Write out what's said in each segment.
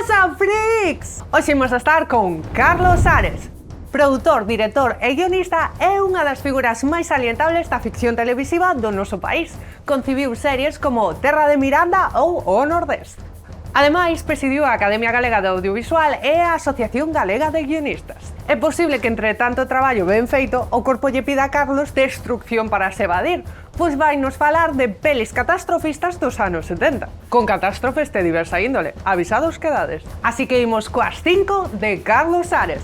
pasa, freaks? Hoxe imos a estar con Carlos Ares. Produtor, director e guionista, é unha das figuras máis salientables da ficción televisiva do noso país. Concibiu series como Terra de Miranda ou O Nordés. Ademais, presidiu a Academia Galega de Audiovisual e a Asociación Galega de Guionistas. É posible que entre tanto traballo ben feito, o corpo lle pida a Carlos destrucción para se evadir, pois vai nos falar de pelis catastrofistas dos anos 70. Con catástrofes de diversa índole, avisados quedades. Así que imos coas 5 de Carlos Ares.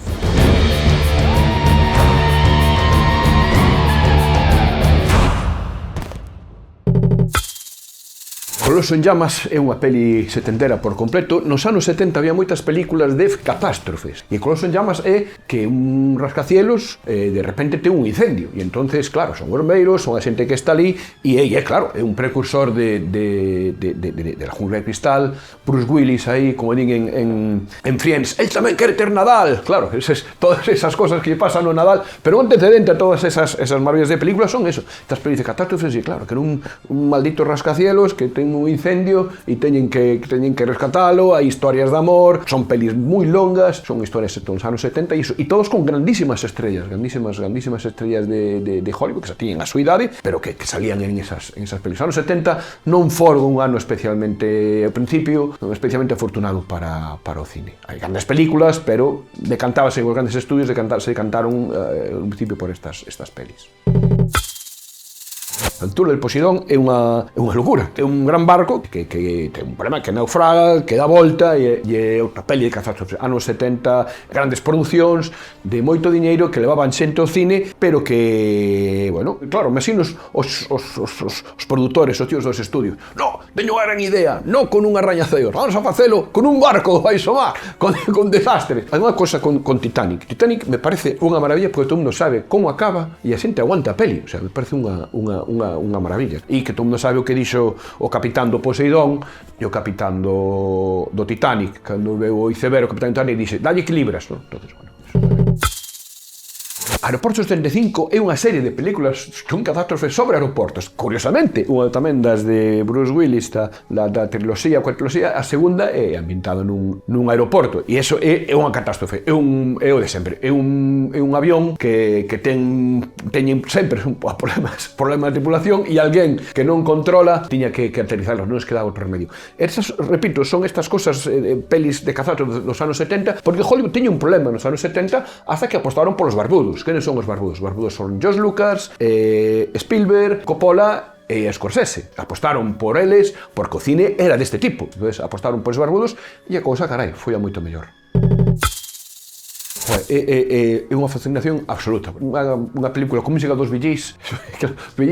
Coloso en Llamas é unha peli setentera por completo. Nos anos 70 había moitas películas de catástrofes e Coloso en Llamas é que un rascacielos de repente ten un incendio e entonces, claro, son bombeiros, son a xente que está ali e claro, é un precursor de La Jungla de Cristal. Bruce Willis aí, como din en Friends, el tamén quere ter Nadal, claro, todas esas cosas que lle pasan no Nadal, pero un antecedente a todas esas maravillas de películas son eso, estas pelis de catástrofes e claro, que era un maldito rascacielos que ten un incendio e teñen que rescatalo, hai historias de amor, son pelis moi longas, son historias dos anos 70 e todos con grandísimas estrellas estrellas de Hollywood que xa tiñen a súa idade, pero que salían en esas pelis. Os anos 70 non foron un ano especialmente, ao principio, especialmente afortunado para o cine. Hai grandes películas, pero decantábase os grandes estudios, se decantaron ao principio por estas pelis. A Altura del Posidón é unha locura. É un gran barco que ten un problema, que naufraga, que dá volta e é outra peli de catástrofes. Anos 70, grandes producións, de moito diñeiro que levaban xente ao cine, pero que, bueno, claro, mesinos os produtores, os tíos dos estudios. No, teño unha gran idea, non con un arrañaceo, vamos a facelo con un barco baixo mar, con desastre. Hai unha cosa con Titanic. Titanic me parece unha maravilla porque todo mundo sabe como acaba e a xente aguanta a peli. O sea, me parece unha maravilla. E que todo mundo sabe o que dixo o capitán do Poseidón e o capitán do Titanic. Cando veu o iceberg, o capitán do Titanic dixe, dalle equilibras, non? Entonces, bueno, Aeroportos 35 é unha serie de películas con catástrofes sobre aeroportos. Curiosamente, unha tamén das de Bruce Willis, da triloxía, a segunda é ambientada nun aeroporto. E iso é unha catástrofe, é o de sempre. É un avión que teñen sempre problemas de tripulación e alguén que non controla tiña que aterrizarlos, non es quedaba outro remedio. Estas, repito, son estas cosas, pelis de catástrofes dos anos 70, porque Hollywood tiña un problema nos anos 70 hasta que apostaron polos barbudos. Quenes son os barbudos? Os barbudos son George Lucas, Spielberg, Coppola e Scorsese. Apostaron por eles porque o cine era deste tipo. Entonces, apostaron por os barbudos e a cousa, carai, foi a moito mellor. É unha fascinación absoluta. Unha película con música dos Bee Gees,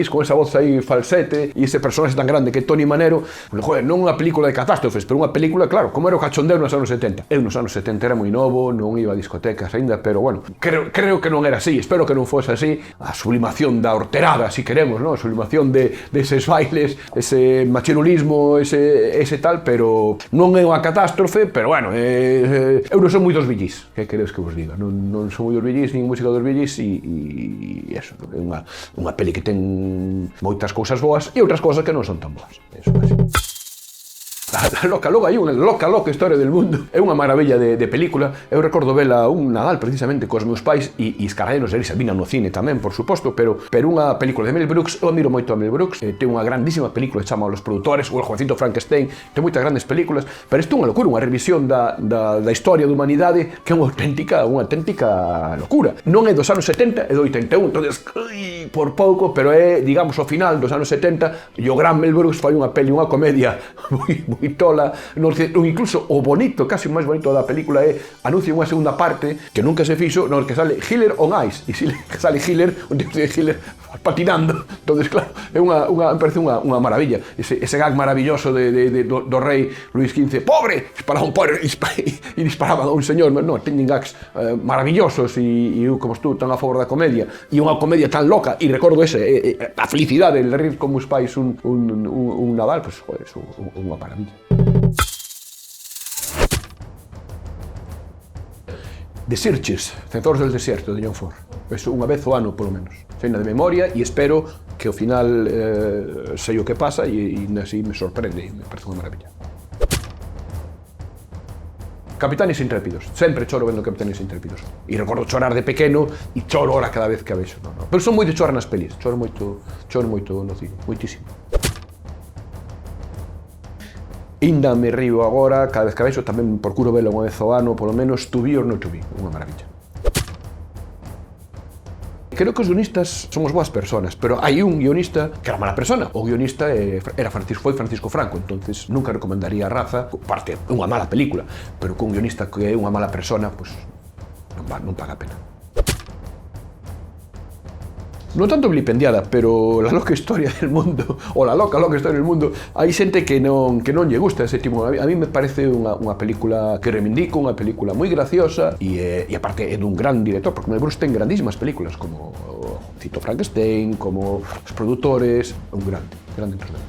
con esa voz aí falsete e ese personaxe tan grande que é Tony Manero. Non unha película de catástrofes, pero unha película, claro, como era o cachondeo nos anos 70. Eu nos anos 70 era moi novo, non iba a discotecas aínda, pero bueno, creo que non era así, espero que non fose así. A sublimación da horterada, si queremos, non? A sublimación deses bailes, ese machirulismo, ese tal, pero non é unha catástrofe, pero bueno, eu non son moi dos Bee Gees, que queredes que vos diga? Non son moi dos Bee Gees, nin música dos Bee Gees e eso, é unha peli que ten moitas cousas boas e outras cousas que non son tan boas. Eso é así. Loca historia del mundo. É unha maravilla de película. Eu recordo vela un Nadal precisamente cos meus pais e escarallenos de risa. Vina no cine tamén, por suposto, pero unha película de Mel Brooks. Eu admiro moito a Mel Brooks. Ten unha grandísima película que chama Los Produtores, ou El Jovencito Frankenstein. Ten moitas grandes películas, pero isto é unha locura, unha revisión da historia da humanidade que é unha auténtica locura. Non é dos anos 70, é do 81, entonces, por pouco, pero é, digamos, o final dos anos 70 e o gran Mel Brooks fai unha peli, unha comedia moi tola, ou incluso o bonito, casi o máis bonito da película é anuncia unha segunda parte que nunca se fixo, no que sale Hitler on Ice, e sale Hitler, un tipo de Hitler patinando. Entonces, claro, me parece unha maravilla. Ese gag maravilloso do rei Luis XV, pobre, disparaba un pobre e disparaba a un señor. Non, teñen gags maravillosos e eu, como estou tan a favor da comedia, e unha comedia tan loca, e recordo a felicidade de rir como os pais un Nadal, pois, joder, é unha maravilla. The Searchers, Cenzores del Desierto, de John Ford. Eso unha vez ao ano, polo menos. Seina de memoria e espero que ao final sei o que pasa e así me sorprende e me parece unha maravilla. Capitanes Intrépidos. Sempre choro vendo Capitanes Intrépidos. E recordo chorar de pequeno e choro ahora cada vez que a vexo. No. Pero son moi de chorar nas pelis. Choro moito no cine. Moitísimo. Inda me río agora, cada vez que a vexo, tamén procuro velo unha vez ao ano, polo menos To Be or Not To Be. Unha maravilla. Creo que os guionistas somos boas personas, pero hai un guionista que era mala persona. O guionista foi Francisco Franco, entonces nunca recomendaría a Raza, parte unha mala película, pero que un guionista que é unha mala persona, pues non paga a pena. Non tanto vilipendiada, pero la loca historia del mundo, ou la loca historia del mundo, hai xente que non lle gusta ese tipo. A mí me parece unha película que reivindico, unha película moi graciosa e aparte é dun gran director, porque Mel Brooks ten grandísimas películas, como cito Frankenstein, como Os Produtores, un grande internacional.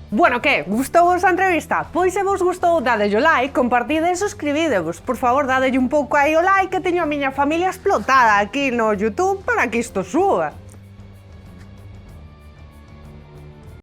Bueno, que? Gustou-vos a entrevista? Pois se vos gustou, dadelle o like, compartide e suscribidevos. Por favor, dadelle un pouco aí o like, que teño a miña familia explotada aquí no YouTube para que isto suba.